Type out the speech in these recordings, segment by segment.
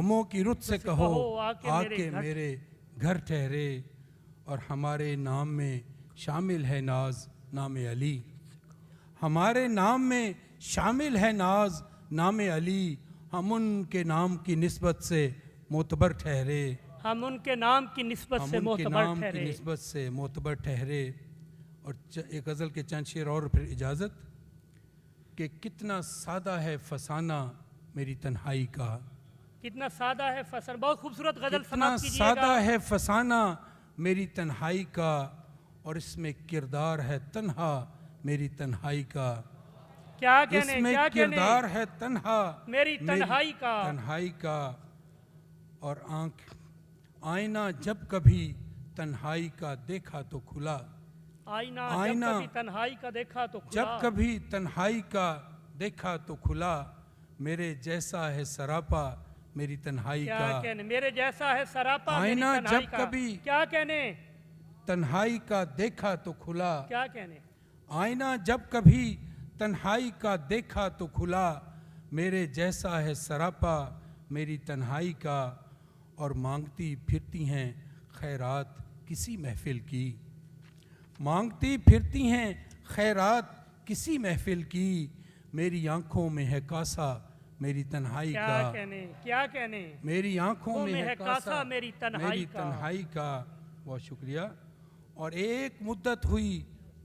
غموں کی رت سے کہو آکے آ کے میرے گھر ٹھہرے، اور ہمارے نام میں شامل ہے ناز نام علی، ہمارے نام میں شامل ہے ناز نام علی، ہم ان کے نام کی نسبت سے معتبر ٹھہرے، ہم ان کے نام کی نسبت سے ہم ان کے معتبر نام کی ٹھہرے۔ نسبت سے معتبر ٹھہرے۔ اور ایک غزل کے چند شعر اور پھر اجازت کہ کتنا سادہ ہے فسانہ میری تنہائی کا، کتنا سادہ ہے فسر، بہت خوبصورت غزل کتنا سماعت کیجئے سادہ گا۔ ہے فسانہ میری تنہائی کا، اور اس میں کردار ہے تنہا میری تنہائی کا، کیا اس کہنے میں کیا کہنے کردار ہے تنہا میری تنہائی کا، تنہائی کا، اور آئینہ جب کبھی تنہائی کا دیکھا تو کھلا، آئینہ جب کبھی تنہائی کا دیکھا تو کھلا، جب کبھی تنہائی کا دیکھا تو کھلا، میرے جیسا ہے سراپا میری تنہائی کیا کا، کہنے میرے جیسا ہے سراپا میری آئینہ تنہائی جب کا، کبھی کیا کہنے تنہائی کا دیکھا تو کھلا، کیا کہنے آئینہ جب کبھی تنہائی کا دیکھا تو کھلا، میرے جیسا ہے سراپا میری تنہائی کا، اور مانگتی پھرتی ہیں خیرات کسی محفل کی، مانگتی پھرتی ہیں خیرات کسی محفل کی، میری آنکھوں میں ہے کاسا میری تنہائی کیا کا، کہنے کیا کہنے میری آنکھوں میں ہے کاسا میری میری تنہائی کا۔ بہت شکریہ۔ اور ایک مدت ہوئی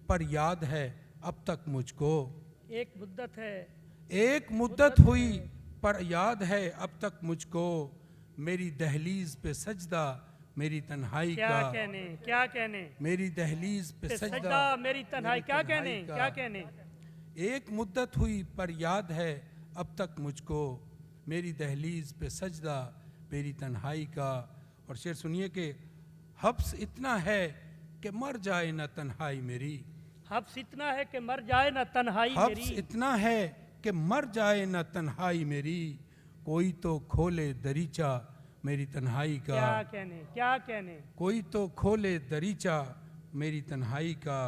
پر یاد ہے اب تک مجھ کو، ایک مدت ہے ایک مدت ہوئی پر یاد ہے اب تک مجھ کو، میری دہلیز پہ سجدہ میری تنہائی کیا کا، کہنے کیا کہنے میری دہلیز پہ سجدہ سجدہ میری تنہائی، کیا کہنے کا، کیا کہنے ایک مدت ہوئی پر یاد ہے اب تک مجھ کو، میری دہلیز پہ سجدہ میری تنہائی کا۔ اور شعر سنیے کہ حبس اتنا ہے کہ مر جائے نہ تنہائی میری، حبس اتنا ہے کہ مر جائے نہ تنہائی حبس میری، اتنا ہے کہ مر جائے نہ تنہائی میری، کوئی تو کھولے دریچہ میری تنہائی کا، کیا کہنے کیا کہنے کوئی تو کھولے دریچہ میری تنہائی کا،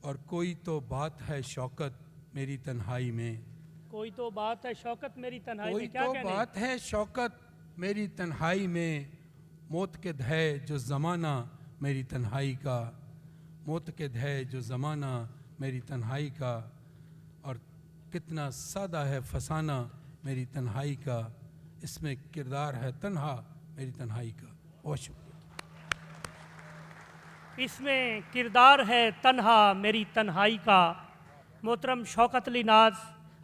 اور کوئی تو بات ہے شوکت میری تنہائی میں، کوئی تو بات ہے شوکت میری تنہائی کوئی میں، کیا تو کہنے بات ہے شوکت میری تنہائی میں، موتقد ہے جو زمانہ میری تنہائی کا، موتقد ہے جو زمانہ میری تنہائی کا، اور کتنا سادہ ہے فسانہ میری تنہائی کا، اس میں کردار ہے تنہا میری تنہائی کا۔ بہت شکریہ۔ اس میں کردار ہے تنہا میری تنہائی کا۔ محترم شوکت علی ناز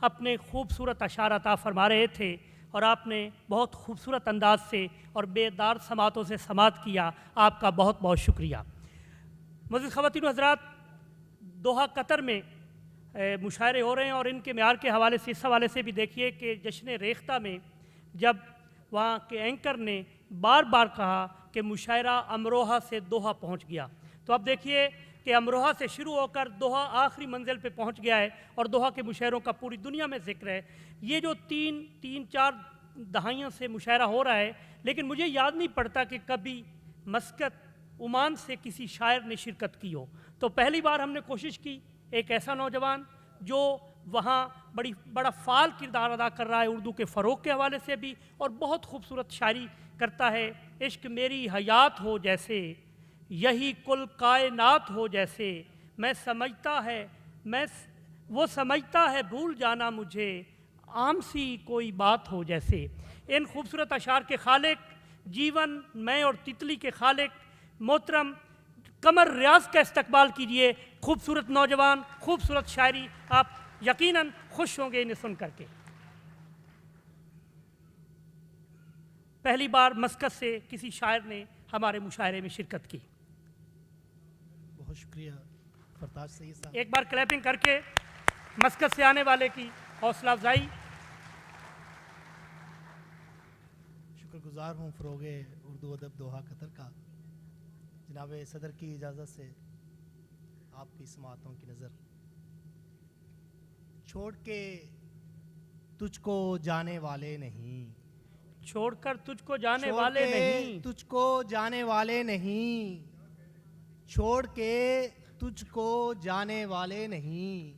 اپنے خوبصورت اشعار عطا فرما رہے تھے، اور آپ نے بہت خوبصورت انداز سے اور بیدار سماعتوں سے سماعت کیا، آپ کا بہت بہت شکریہ۔ معزز خواتین و حضرات، دوحہ قطر میں مشاعرے ہو رہے ہیں، اور ان کے معیار کے حوالے سے اس حوالے سے بھی دیکھیے کہ جشن ریختہ میں جب وہاں کے اینکر نے بار بار کہا کہ مشاعرہ امروہہ سے دوحہ پہنچ گیا، تو اب دیکھیے کہ امروہہ سے شروع ہو کر دوحہ آخری منزل پہ پہنچ گیا ہے، اور دوحہ کے مشاعروں کا پوری دنیا میں ذکر ہے۔ یہ جو تین چار دہائیوں سے مشاعرہ ہو رہا ہے، لیکن مجھے یاد نہیں پڑتا کہ کبھی مسقط عمان سے کسی شاعر نے شرکت کی ہو۔ تو پہلی بار ہم نے کوشش کی، ایک ایسا نوجوان جو وہاں بڑا فعال کردار ادا کر رہا ہے اردو کے فروغ کے حوالے سے بھی، اور بہت خوبصورت شاعری کرتا ہے۔ عشق میری حیات ہو جیسے، یہی کل کائنات ہو جیسے، وہ سمجھتا ہے بھول جانا مجھے، عام سی کوئی بات ہو جیسے۔ ان خوبصورت اشعار کے خالق، جیون میں اور تتلی کے خالق محترم قمر ریاض کا استقبال کیجئے۔ خوبصورت نوجوان، خوبصورت شاعری، آپ یقیناً خوش ہوں گے انہیں سن کر کے۔ پہلی بار مسقط سے کسی شاعر نے ہمارے مشاعرے میں شرکت کی۔ بہت شکریہ فرتاج سید صاحب۔ ایک بار کلیپنگ کر کے مسقط سے آنے والے کی حوصلہ افزائی۔ شکر گزار ہوں فروغ اردو ادب دوحہ قطر کا۔ جناب صدر کی اجازت سے آپ کی سماعتوں کی نظر۔ چھوڑ کے تجھ کو جانے والے نہیں، چھوڑ کر تجھ کو جانے چھوڑ والے کے نہیں، تجھ کو جانے والے نہیں، چھوڑ کے تجھ کو جانے والے نہیں،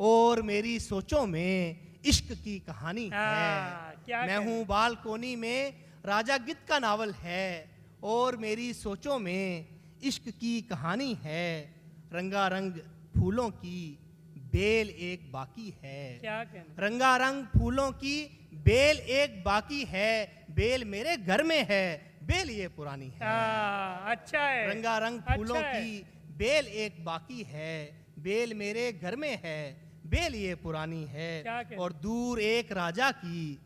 اور میری سوچوں میں عشق کی کہانی ہاں، کیا ہے. میں ہوں بالکونی میں راجا گت کا ناول ہے اور میری سوچوں میں عشق کی کہانی ہے. رنگا رنگ پھولوں کی بیل ایک باقی ہے. کیا کہنے رنگا رنگ پھولوں کی بیل ایک باقی ہے. بیل میرے گھر میں ہے, بیل یہ پرانی ہے. اچھا ہے. رنگا رنگ پھولوں اچھا ہے. کی بیل ایک باقی ہے. بیل میرے گھر میں ہے, بیل یہ پرانی ہے. کیا کہتے؟ اور دور ایک راجا کی,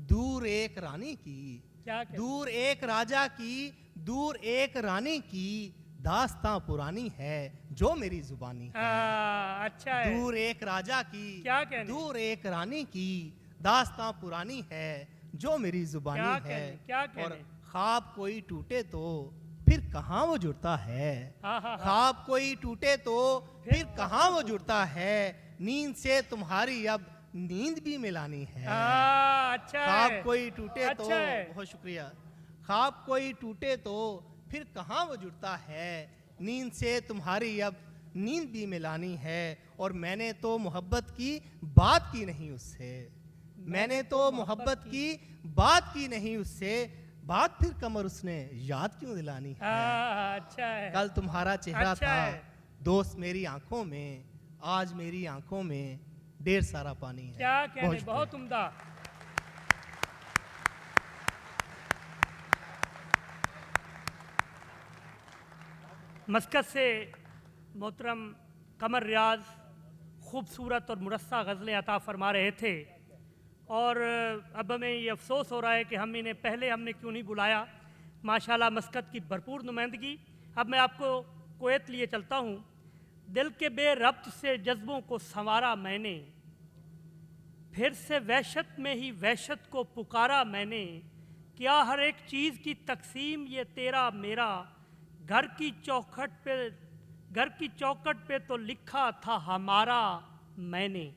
دور ایک رانی کی, کیا کہتے؟ دور ایک راجا کی, دور ایک رانی کی داستاں پرانی ہے جو میری زبانی ہے. اچھا ہے. دور ایک راجا کی, کیا کہنے؟ دور ایک رانی کی داستاں پرانی ہے جو میری زبانی کیا ہے. کہنے؟ کیا کہنے؟ اور خواب کوئی ٹوٹے تو پھر کہاں وہ جڑتا ہے. خواب کوئی ٹوٹے تو پھر کہاں وہ جڑتا ہے. نیند سے تمہاری اب نیند بھی ملانی ہے. اچھا ہے. خواب کوئی ٹوٹے تو, اچھا ہے. بہت شکریہ. خواب کوئی ٹوٹے تو پھر کہاں وہ جڑتا ہے. نیند سے تمہاری اب نیند بھی ملانی ہے. اور میں نے تو محبت کی بات کی نہیں اس سے, میں نے تو محبت کی بات کی نہیں اس سے, بات پھر کمر اس نے یاد کیوں دلانی ہے. اچھا ہے. کل تمہارا چہرہ اچھا تھا ہے. دوست میری آنکھوں میں, آج میری آنکھوں میں ڈھیر سارا پانی ہے. کیا کہنے, شکریہ. بہت عمدہ. مسقط سے محترم قمر ریاض خوبصورت اور مرصع غزلیں عطا فرما رہے تھے, اور اب ہمیں یہ افسوس ہو رہا ہے کہ ہم انہیں پہلے ہم نے کیوں نہیں بلایا. ماشاءاللہ مسقط کی بھرپور نمائندگی. اب میں آپ کو کویت لیے چلتا ہوں. دل کے بے ربط سے جذبوں کو سنوارا میں نے, پھر سے وحشت میں ہی وحشت کو پکارا میں نے. کیا ہر ایک چیز کی تقسیم یہ تیرا میرا, گھر کی چوکھٹ پہ تو لکھا تھا ہمارا میں نے.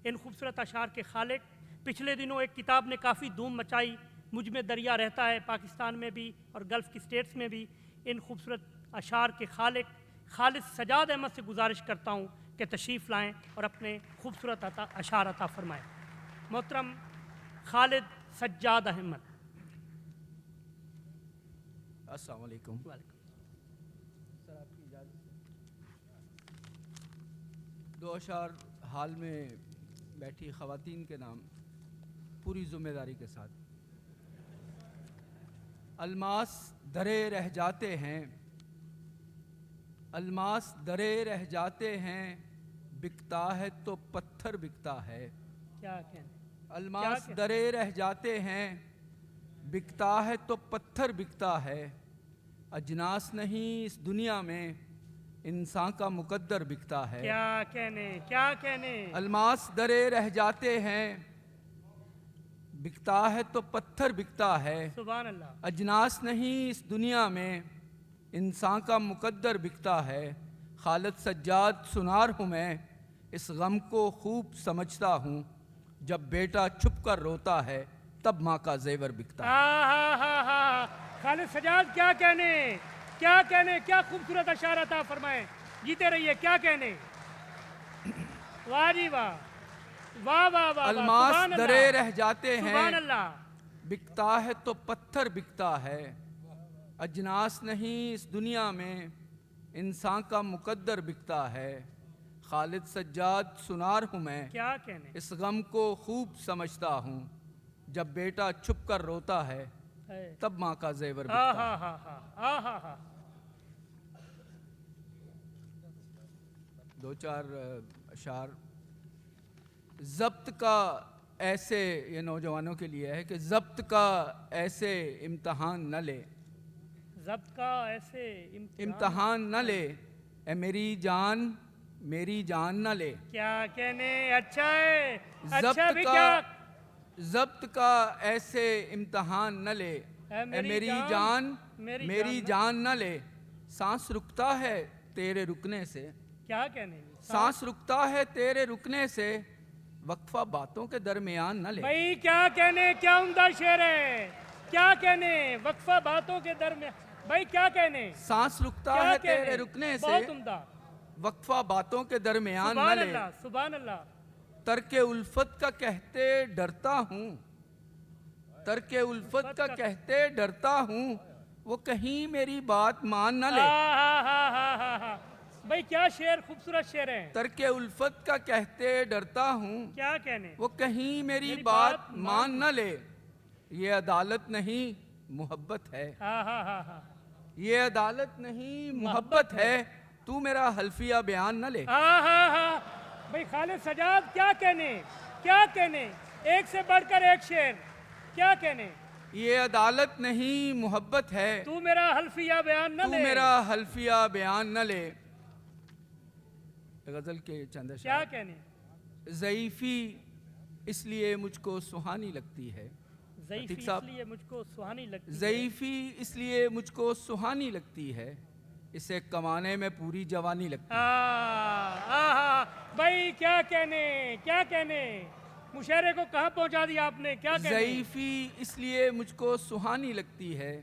ان خوبصورت اشعار کے خالق پچھلے دنوں ایک کتاب نے کافی دھوم مچائی, مجھ میں دریا رہتا ہے, پاکستان میں بھی اور گلف کی اسٹیٹس میں بھی. ان خوبصورت اشعار کے خالق خالد سجاد احمد سے گزارش کرتا ہوں کہ تشریف لائیں اور اپنے خوبصورت اشعار عطا فرمائیں. محترم خالد سجاد احمد. السلام علیکم. دو اشعار حال میں بیٹھی خواتین کے نام پوری ذمہ داری کے ساتھ. الماس درے رہ جاتے ہیں, الماس درے رہ جاتے ہیں, بکتا ہے تو پتھر بکتا ہے. کیا کہنے, الماس درے رہ جاتے ہیں, بکتا ہے تو پتھر بکتا ہے. اجناس نہیں اس دنیا میں, انسان کا مقدر بکتا ہے. کیا کہنے, کیا کہنے. الماس درے رہ جاتے ہیں, بکتا ہے تو پتھر بکتا ہے. سبحان اللہ. اجناس نہیں اس دنیا میں, انسان کا مقدر بکتا ہے. خالد سجاد سنار ہوں میں, اس غم کو خوب سمجھتا ہوں. جب بیٹا چھپ کر روتا ہے تب ماں کا زیور بکتا ہے. خالد سجاد کیا کہنے, کیا کہنے, کیا خوبصورت اشعار عطا فرمائیں. جیتے رہیے. کیا کہنے, واہ جی واہ, واہ واہ واہ. الماس درے رہ جاتے ہیں, سبحان اللہ. بکتا ہے تو پتھر بکتا ہے. اجناس نہیں اس دنیا میں, انسان کا مقدر بکتا ہے. خالد سجاد سنار ہوں میں, کیا کہنے. اس غم کو خوب سمجھتا ہوں. جب بیٹا چھپ کر روتا ہے تب ماں کا زیور بکتا ہے. دو چار اشعار ضبط کا ایسے, یہ نوجوانوں کے لیے ہے کہ ضبط کا ایسے امتحان نہ لے, ضبط کا ایسے امتحان نہ لے, اے میری جان میری جان نہ لے. کیا کہنے. اچھا ہے. اچھا بھی ضبط کیا, ضبط کا ایسے امتحان نہ لے, اے میری جان میری جان نہ لے. سانس رکتا ہے تیرے رکنے سے, کیا کہنے. سانس رکتا ہے تیرے رکنے سے, وقفہ باتوں کے درمیان نہ لے. بھائی کیا کہنے, کیا عمدہ شعر ہے. کیا کہنے, وقفہ باتوں کے درمیان. بھائی کیا کہنے, سانس رکتا ہے تیرے رکنے سے, بہت عمدہ. وقفہ باتوں کے درمیان نہ سبحان لے. اللہ, سبحان اللہ. ترک الفت کا کہتے ڈرتا ہوں، ترک الفت کا کہتے ڈرتا ہوں، وہ کہیں میری بات مان نہ لے۔ بھائی کیا شعر، خوبصورت شعر ہے، ترک الفت کا کہتے ڈرتا ہوں، کیا کہنے، وہ کہیں میری بات مان نہ لے۔ یہ عدالت نہیں محبت ہے، یہ عدالت نہیں محبت ہے، تو میرا حلفیہ بیان نہ لے۔ بھائی خالد سجاد کیا کہنے، کیا کہنے، ایک سے بڑھ کر ایک شعر، کیا کہنے، یہ عدالت نہیں محبت ہے، تو میرا حلفیہ بیان نہ تو لے، میرا حلفیہ بیان نہ لے۔ غزل کے چند کیا اشعار۔ کہنے، ضعیفی اس لیے مجھ کو سہانی لگتی ہے، ضعیفی عتیق اس صاحب، لیے مجھ کو سہانی لگتی ہے، ضعیفی اس لیے مجھ کو سہانی لگتی ہے، اسے کمانے میں پوری جوانی لگتی ہے۔ بھائی کیا کہنے، کیا کہنے، مشاعرے کو کہاں پہنچا دیا آپ نے، کیا کہنے، ضعیفی اس لیے مجھ کو سہانی لگتی ہے،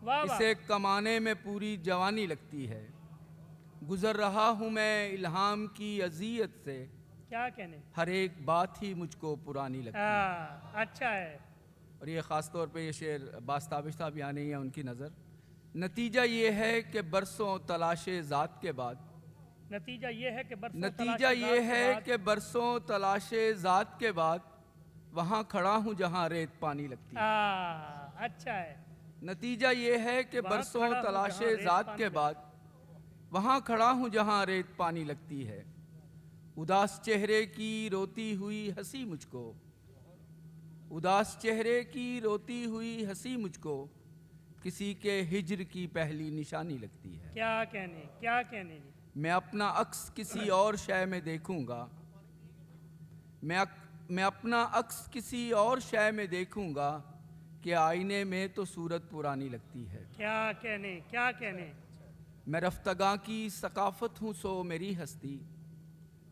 واہ واہ، اسے کمانے میں پوری جوانی لگتی ہے۔ گزر رہا ہوں میں الہام کی اذیت سے، کیا کہنے، ہر ایک بات ہی مجھ کو پرانی لگتی ہے۔ اچھا ہے، اور یہ خاص طور پہ یہ شعر باستابش صاحب یہاں نہیں ہے ان کی نظر۔ نتیجہ یہ ہے کہ برسوں تلاش ذات کے بعد، نتیجہ یہ ہے کہ برسوں نتیجہ یہ ہے کہ برسوں تلاش ذات کے بعد وہاں کھڑا ہوں جہاں ریت پانی لگتی ہے۔ اچھا ہے، نتیجہ یہ ہے کہ وہاں برسوں کھڑا ہوں تلاش جہاں ریت ذات پانی کے لگتی بعد وہاں کھڑا ہوں جہاں ریت پانی لگتی ہے۔ اداس چہرے کی روتی ہوئی ہنسی مجھ کو، اداس چہرے کی روتی ہوئی ہنسی مجھ کو کسی کے ہجر کی پہلی نشانی لگتی ہے۔ کیا کہنے، کیا کہنے، میں اپنا عکس کسی اور شے میں دیکھوں گا، میں اپنا عکس کسی اور شے میں دیکھوں گا کہ آئینے میں تو صورت پرانی لگتی ہے۔ کیا کہنے، کیا کہنے، میں رفتگاں کی ثقافت ہوں سو میری ہستی،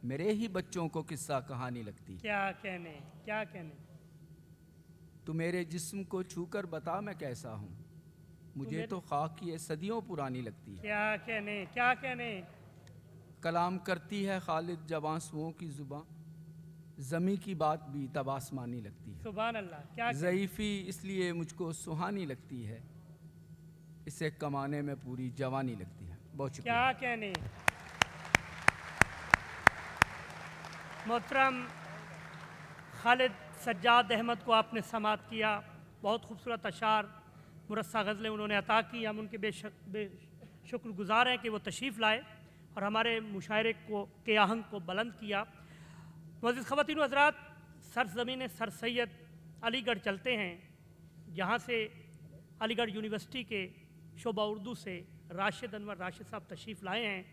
میرے ہی بچوں کو قصہ کہانی لگتی ہے۔ کیا کہنے، کیا کہنے، تو میرے جسم کو چھو کر بتا میں کیسا ہوں، مجھے تو خاک یہ صدیوں پرانی لگتی ہے۔ کیا کہنے، کیا کہنے، کلام کرتی ہے خالد جب آنسوؤں کی زباں، زمیں کی بات بھی تب آسمانی لگتی ہے۔ سبحان اللہ، کیا کہنے، ضعیفی اس لیے مجھ کو سہانی لگتی ہے، اسے کمانے میں پوری جوانی لگتی ہے۔ بہت شکریہ۔ کیا کہنے، محترم خالد سجاد احمد کو آپ نے سماعت کیا، بہت خوبصورت اشعار، مرصع غزلیں انہوں نے عطا کی، ہم ان کے بے شکر گزار ہیں کہ وہ تشریف لائے اور ہمارے مشاعرے کے آہنگ کو بلند کیا۔ معزز خواتین و حضرات، سرزمین سر سید علی گڑھ چلتے ہیں، جہاں سے علی گڑھ یونیورسٹی کے شعبہ اردو سے راشد انور راشد صاحب تشریف لائے ہیں۔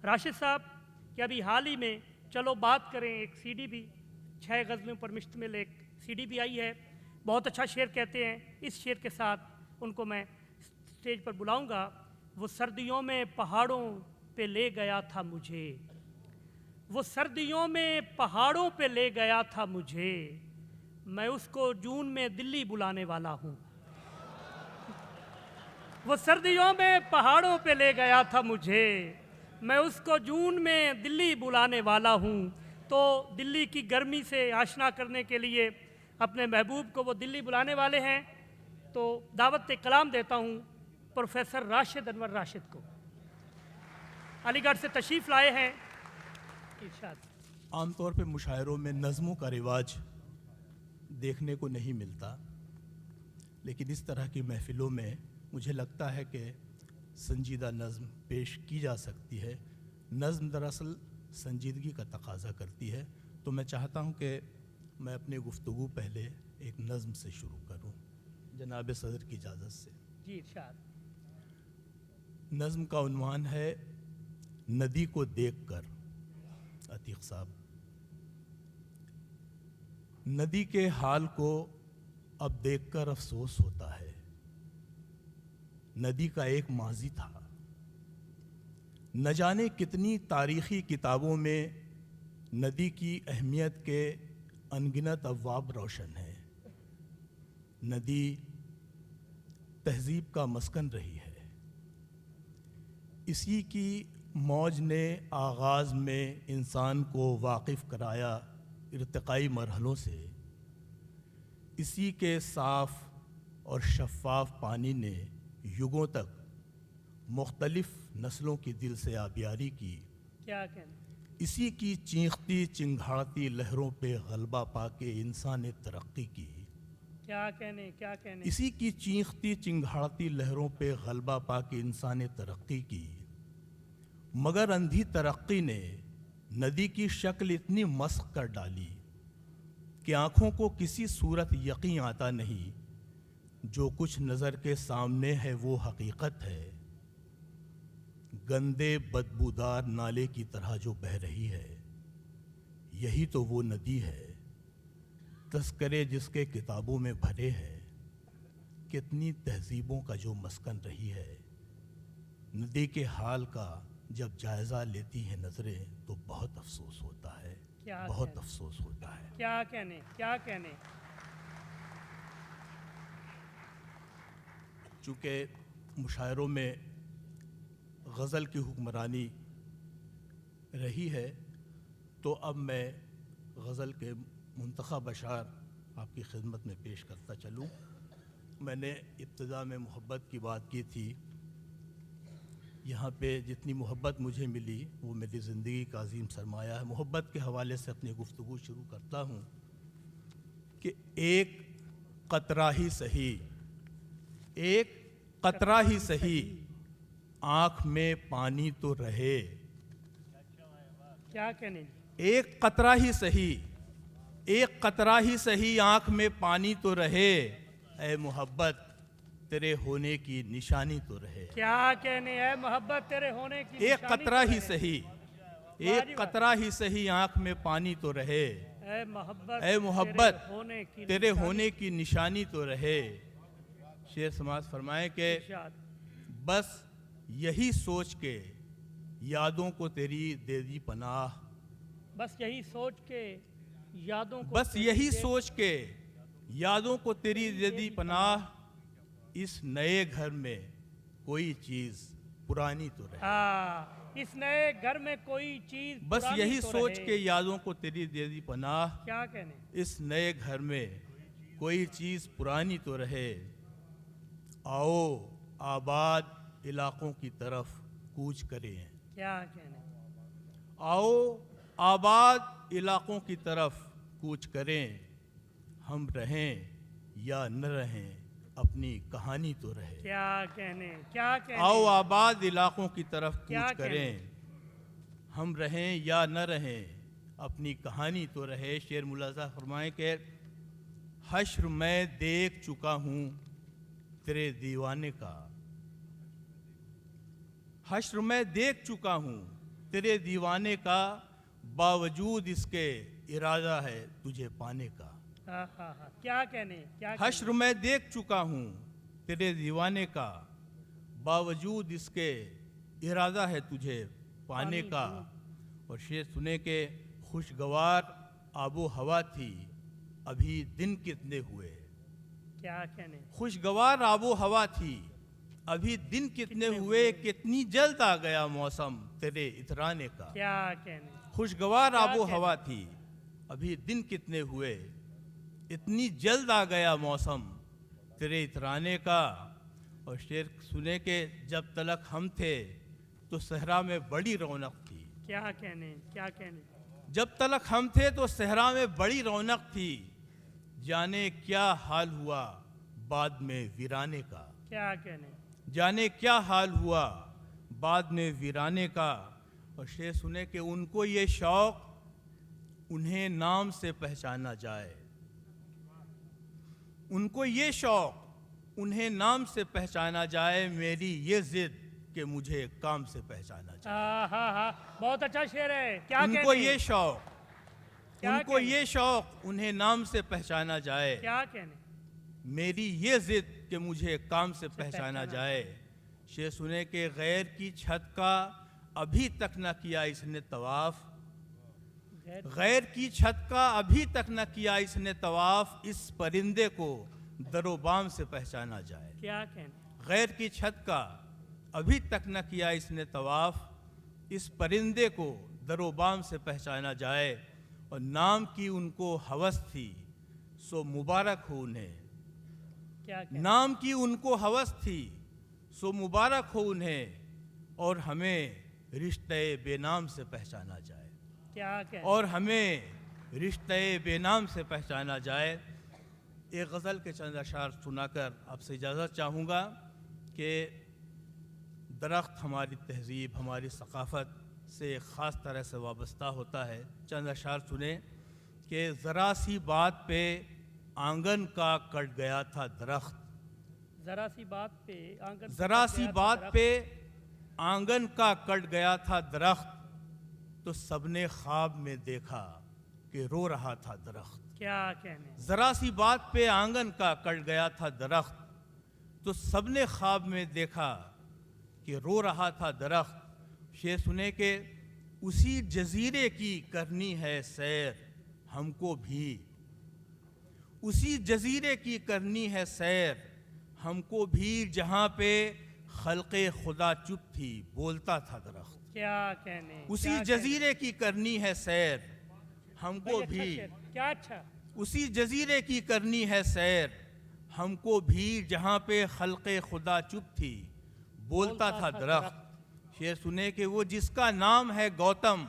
راشد صاحب کہ ابھی حال ہی میں چلو بات کریں ایک سی ڈی بھی 6 غزلوں پر مشتمل ایک سی ڈی بھی آئی ہے، بہت اچھا شعر کہتے ہیں، اس شعر کے ساتھ ان کو میں اسٹیج پر بلاؤں گا۔ وہ سردیوں میں پہاڑوں پہ لے گیا تھا مجھے، وہ سردیوں میں پہاڑوں پہ لے گیا تھا مجھے، میں اس کو جون میں دلی بلانے والا ہوں۔ وہ سردیوں میں پہاڑوں پہ لے گیا تھا مجھے، میں اس کو جون میں دلی بلانے والا ہوں۔ تو دلی کی گرمی سے آشنا کرنے کے لیے اپنے محبوب کو وہ دلی بلانے والے ہیں، تو دعوت کلام دیتا ہوں پروفیسر راشد انور راشد کو، علی گڑھ سے تشریف لائے ہیں۔ ارشاد۔ عام طور پہ مشاعروں میں نظموں کا رواج دیکھنے کو نہیں ملتا، لیکن اس طرح کی محفلوں میں مجھے لگتا ہے کہ سنجیدہ نظم پیش کی جا سکتی ہے۔ نظم دراصل سنجیدگی کا تقاضا کرتی ہے، تو میں چاہتا ہوں کہ میں اپنی گفتگو پہلے ایک نظم سے شروع کروں، جناب صدر کی اجازت سے۔ جی ارشاد۔ نظم کا عنوان ہے ندی کو دیکھ کر۔ عتیق صاحب، ندی کے حال کو اب دیکھ کر افسوس ہوتا ہے۔ ندی کا ایک ماضی تھا، نہ جانے کتنی تاریخی کتابوں میں ندی کی اہمیت کے انگنت ابواب روشن ہیں۔ ندی تہذیب کا مسکن رہی ہے، اسی کی موج نے آغاز میں انسان کو واقف کرایا ارتقائی مرحلوں سے اسی کے صاف اور شفاف پانی نے یگوں تک مختلف نسلوں کی دل سے آبیاری کی، کیا کہنے اسی کی چیختی چنگھاڑتی لہروں پہ غلبہ پا کے انسان نے ترقی کی، کیا کہنے کیا کہنے اسی کی چیختی چنگھاڑتی لہروں پہ غلبہ پا کے انسان نے ترقی کی، مگر اندھی ترقی نے ندی کی شکل اتنی مسخ کر ڈالی کہ آنکھوں کو کسی صورت یقین آتا نہیں، جو کچھ نظر کے سامنے ہے وہ حقیقت ہے، گندے بدبودار نالے کی طرح جو بہہ رہی ہے، یہی تو وہ ندی ہے، تذکرے جس کے کتابوں میں بھرے ہیں، کتنی تہذیبوں کا جو مسکن رہی ہے۔ ندی کے حال کا جب جائزہ لیتی ہیں نظریں تو بہت افسوس ہوتا ہے، کیا بہت کہنے افسوس ہوتا ہے۔ کیا کہنے کیا کہنے چونکہ مشاعروں میں غزل کی حکمرانی رہی ہے تو اب میں غزل کے منتخب اشعار آپ کی خدمت میں پیش کرتا چلوں۔ میں نے ابتدا میں محبت کی بات کی تھی، یہاں پہ جتنی محبت مجھے ملی وہ میری زندگی کا عظیم سرمایہ ہے۔ محبت کے حوالے سے اپنی گفتگو شروع کرتا ہوں کہ ایک قطرہ ہی سہی، ایک قطرہ ہی سہی، آنکھ میں پانی تو رہے، کیا کہنے ایک قطرہ ہی سہی، ایک قطرہ ہی سہی، آنکھ میں پانی تو رہے، اے محبت تیرے ہونے کی نشانی تو رہے۔ کیا کہنے ہے محبت تیرے ہونے کی ایک نشانی قطرہ تو ہی ہے۔ سہی، ایک قطرہ ہی سہی، آنکھ میں پانی تو رہے، اے محبت اے محبت تیرے ہونے کی تیرے نشانی ہونے کی نشانی تو رہے۔ شیر سماعت فرمائیں کہ ارشاد۔ بس یہی سوچ کے یادوں کو تیری دے دی پناہ، بس یہی سوچ کے یادوں کو بس تیری یہی دے- سوچ کے یادوں کو تیری دے دی پناہ، اس نئے گھر میں کوئی چیز پرانی تو رہے۔ اس نئے گھر میں کوئی چیز بس پرانی یہی تو سوچ رہے۔ کے یادوں کو تیری دے دی پناہ، کیا کہنے اس نئے گھر میں کوئی چیز پرانی تو رہے۔ آؤ آباد علاقوں کی طرف کوچ کریں، کیا کہنے آؤ آباد علاقوں کی طرف کوچ کریں، ہم رہیں یا نہ رہیں اپنی کہانی تو رہے۔ کیا کہنے کیا کہنے آؤ آباد علاقوں کی طرف کیا کوچ کریں، ہم رہیں یا نہ رہیں اپنی کہانی تو رہے۔ شعر ملاحظہ فرمائیں کہ حشر میں دیکھ چکا ہوں تیرے دیوانے کا، حشر میں دیکھ چکا ہوں تیرے دیوانے کا، باوجود اس کے ارادہ ہے تجھے پانے کا۔ کیا کہنے کیا حشر میں دیکھ چکا ہوں تیرے دیوانے کا، باوجود اس کے ارادہ ہے تجھے پانے کا۔ اور شعر سنے کہ خوشگوار آب و ہوا تھی، ابھی دن کتنے ہوئے، کیا کہنے خوشگوار آب و ہوا تھی، ابھی دن کتنے ہوئے، کتنی جلد آ گیا موسم تیرے اترانے کا۔ کیا کہنے خوشگوار آب و ہوا تھی، ابھی دن کتنے ہوئے، اتنی جلد آ گیا موسم تیرے اترانے کا۔ اور شعر سنے کہ جب تلک ہم تھے تو صحرا میں بڑی رونق تھی، کیا کہنے کیا کہنے جب تلک ہم تھے تو صحرا میں بڑی رونق تھی، جانے کیا حال ہوا بعد میں ویرانے کا، کیا کہنے جانے کیا حال ہوا بعد میں ویرانے کا۔ اور شعر سنے کہ ان کو یہ شوق انہیں نام سے پہچانا جائے، ان کو یہ شوق انہیں نام سے پہچانا جائے، میری یہ ضد کہ مجھے کام سے پہچانا جائے۔ بہت اچھا شعر ہے۔ کیا ان کہنے کو یہ شوق کیا ان کو کہنے؟ یہ شوق انہیں نام سے پہچانا جائے، کیا کہنے میری یہ ضد کہ مجھے کام سے پہچانا جائے۔ شعر سنے کہ غیر کی چھت کا ابھی تک نہ کیا اس نے طواف، غیر کی چھت کا ابھی تک نہ کیا اس نے طواف، اس پرندے کو در و بام سے پہچانا جائے۔ کیا کہنے غیر کی چھت کا ابھی تک نہ کیا اس نے طواف، اس پرندے کو در و بام سے پہچانا جائے۔ اور نام کی ان کو ہوس تھی سو مبارک ہو انہیں. کیا کہنا نام کی ان کو ہوس تھی سو مبارک ہو انہیں, اور ہمیں رشتہ بے نام سے پہچانا جائے. کیا کہنا اور ہمیں رشتہ بے نام سے پہچانا جائے. ایک غزل کے چند اشعار سنا کر آپ سے اجازت چاہوں گا کہ درخت ہماری تہذیب, ہماری ثقافت سے خاص طرح سے وابستہ ہوتا ہے. چند اشعار سنیں کہ ذرا سی بات پہ آنگن کا کٹ گیا تھا درخت, ذرا سی بات پہ آنگن ذرا سی بات پہ آنگن کا کٹ گیا تھا درخت, تو سب نے خواب میں دیکھا کہ رو رہا تھا درخت. کیا کہنے ذرا سی بات پہ آنگن کا کٹ گیا تھا درخت, تو سب نے خواب میں دیکھا کہ رو رہا تھا درخت. شعر سنے کہ اسی جزیرے کی کرنی ہے سیر ہم کو بھی, اسی جزیرے کی کرنی ہے سیر ہم کو بھی, جہاں پہ خلق خدا چپ تھی بولتا تھا درخت. کیا کہنے اسی جزیرے کی کرنی ہے سیر ہم کو بھی, کیا اچھا اسی جزیرے کی کرنی ہے سیر ہم کو بھی, جہاں پہ خلق خدا چپ تھی بولتا تھا درخت. شعر سنے کہ وہ جس کا نام ہے گوتم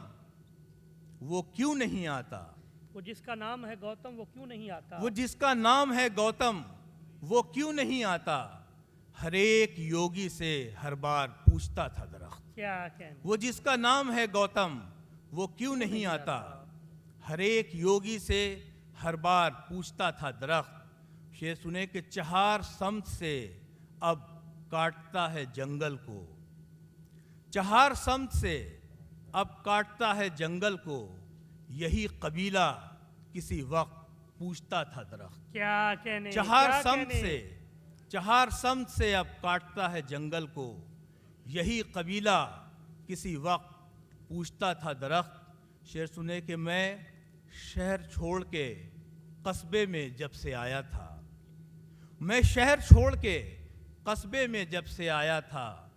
وہ کیوں نہیں آتا, وہ جس کا نام ہے گوتم وہ کیوں نہیں آتا, وہ جس کا نام ہے گوتم وہ کیوں نہیں آتا, ہر ایک یوگی سے ہر بار پوچھتا تھا درخت. کیا کہنے وہ جس کا نام ہے گوتم وہ کیوں نہیں آتا, ہر ایک یوگی سے ہر بار پوچھتا تھا درخت. شعر سنے کہ چہار سمت سے اب کاٹتا ہے جنگل کو, چہار سمت سے اب کاٹتا ہے جنگل کو, یہی قبیلہ کسی وقت پوچھتا تھا درخت. کیا کہنے چہار سمت سے اب کاٹتا ہے جنگل کو, یہی قبیلہ کسی وقت پوچھتا تھا درخت. شعر سنے کہ میں شہر چھوڑ کے قصبے میں جب سے آیا تھا, میں شہر چھوڑ کے قصبے میں جب سے آیا تھا,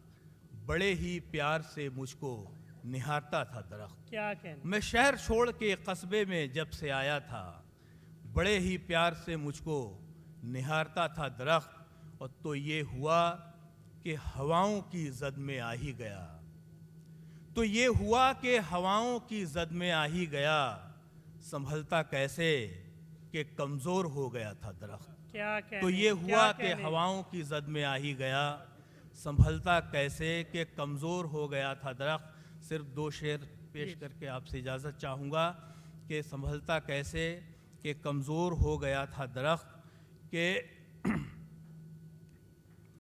بڑے ہی پیار سے مجھ کو نہارتا تھا درخت. کیا کہنے میں شہر چھوڑ کے قصبے میں جب سے آیا تھا, بڑے ہی پیار سے مجھ کو نہارتا تھا درخت. اور تو یہ ہوا کہ ہواؤں کی زد میں آ ہی گیا, تو یہ ہوا کہ ہواؤں کی زد میں آ ہی گیا, سنبھلتا کیسے کہ کمزور ہو گیا تھا درخت. کیا کہنے تو یہ ہوا کہ ہواؤں کی زد میں آ ہی گیا, سنبھلتا کیسے کہ کمزور ہو گیا تھا درخت. صرف دو شعر پیش کر کے آپ سے اجازت چاہوں گا کہ سنبھلتا کیسے کہ کمزور ہو گیا تھا درخت. کہ